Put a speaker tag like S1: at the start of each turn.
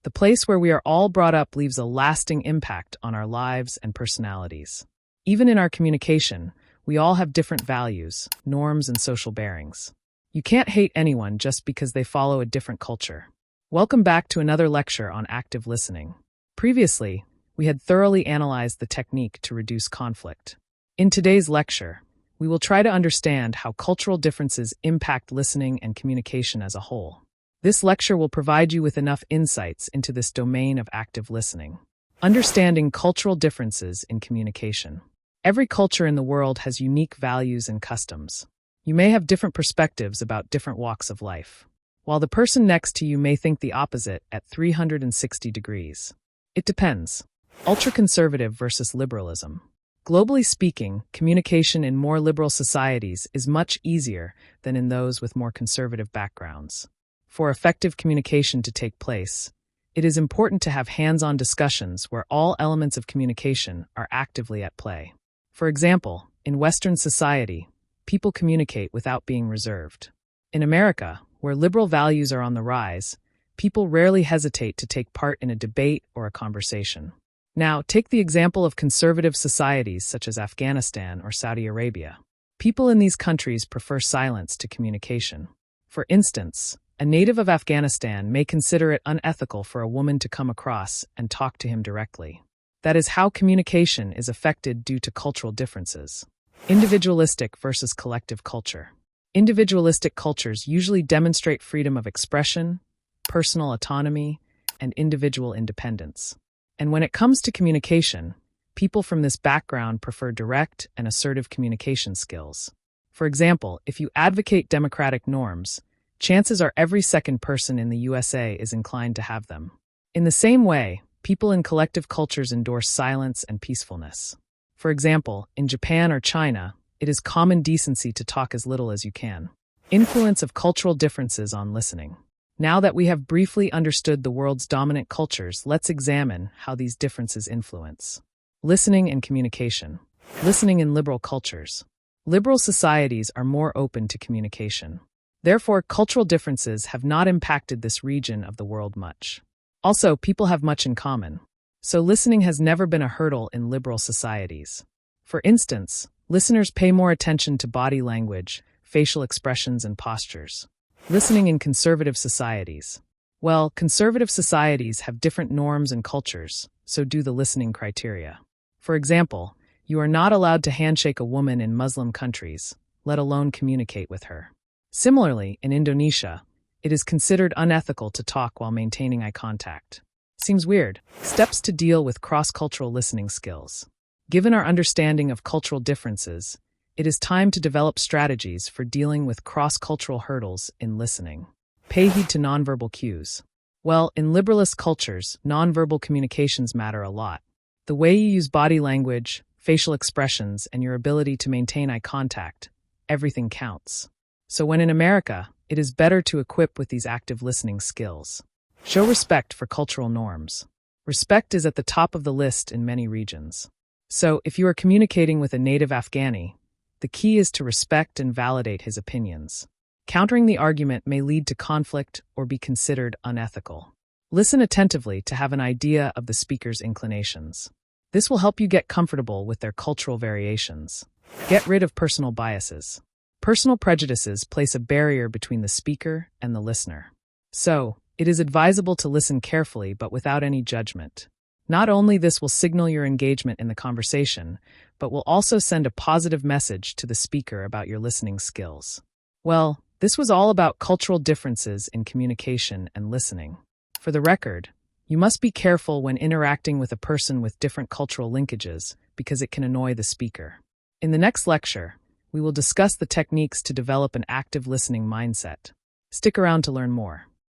S1: The place where we are all brought up leaves a lasting impact on our lives and personalities. Even in our communication, we all have different values, norms, and social bearings. You can't hate anyone just because they follow a different culture. Welcome back to another lecture on active listening. Previously, we had thoroughly analyzed the technique to reduce conflict. In today's lecture, we will try to understand how cultural differences impact listening and communication as a whole. This lecture will provide you with enough insights into this domain of active listening. Understanding cultural differences in communication. Every culture in the world has unique values and customs. You may have different perspectives about different walks of life, while the person next to you may think the opposite at 360 degrees. It depends. Ultra-conservative versus liberalism. Globally speaking, communication in more liberal societies is much easier than in those with more conservative backgrounds. For effective communication to take place, it is important to have hands-on discussions where all elements of communication are actively at play. For example, in Western society, people communicate without being reserved. In America, where liberal values are on the rise, people rarely hesitate to take part in a debate or a conversation. Now, take the example of conservative societies such as Afghanistan or Saudi Arabia. People in these countries prefer silence to communication. For instance, a native of Afghanistan may consider it unethical for a woman to come across and talk to him directly. That is how communication is affected due to cultural differences. Individualistic versus collective culture. Individualistic cultures usually demonstrate freedom of expression, personal autonomy, and individual independence. And when it comes to communication, people from this background prefer direct and assertive communication skills. For example, if you advocate democratic norms, chances are every second person in the USA is inclined to have them. In the same way, people in collective cultures endorse silence and peacefulness. For example, in Japan or China, it is common decency to talk as little as you can. Influence of cultural differences on listening. Now that we have briefly understood the world's dominant cultures, let's examine how these differences influence listening and communication. Listening in liberal cultures. Liberal societies are more open to communication. Therefore, cultural differences have not impacted this region of the world much. Also, people have much in common. So listening has never been a hurdle in liberal societies. For instance, listeners pay more attention to body language, facial expressions, and postures. Listening in conservative societies. Well, conservative societies have different norms and cultures, so do the listening criteria. For example, you are not allowed to handshake a woman in Muslim countries, let alone communicate with her. Similarly, in Indonesia, it is considered unethical to talk while maintaining eye contact. Seems weird. Steps to deal with cross-cultural listening skills. Given our understanding of cultural differences, it is time to develop strategies for dealing with cross-cultural hurdles in listening. Pay heed to nonverbal cues. Well, in liberalist cultures, nonverbal communications matter a lot. The way you use body language, facial expressions, and your ability to maintain eye contact, everything counts. So when in America, it is better to equip with these active listening skills. Show respect for cultural norms. Respect is at the top of the list in many regions. So if you are communicating with a native Afghani, the key is to respect and validate his opinions. Countering the argument may lead to conflict or be considered unethical. Listen attentively to have an idea of the speaker's inclinations. This will help you get comfortable with their cultural variations. Get rid of personal biases. Personal prejudices place a barrier between the speaker and the listener. So, it is advisable to listen carefully but without any judgment. Not only this will signal your engagement in the conversation, but will also send a positive message to the speaker about your listening skills. Well, this was all about cultural differences in communication and listening. For the record, you must be careful when interacting with a person with different cultural linkages because it can annoy the speaker. In the next lecture, we will discuss the techniques to develop an active listening mindset. Stick around to learn more.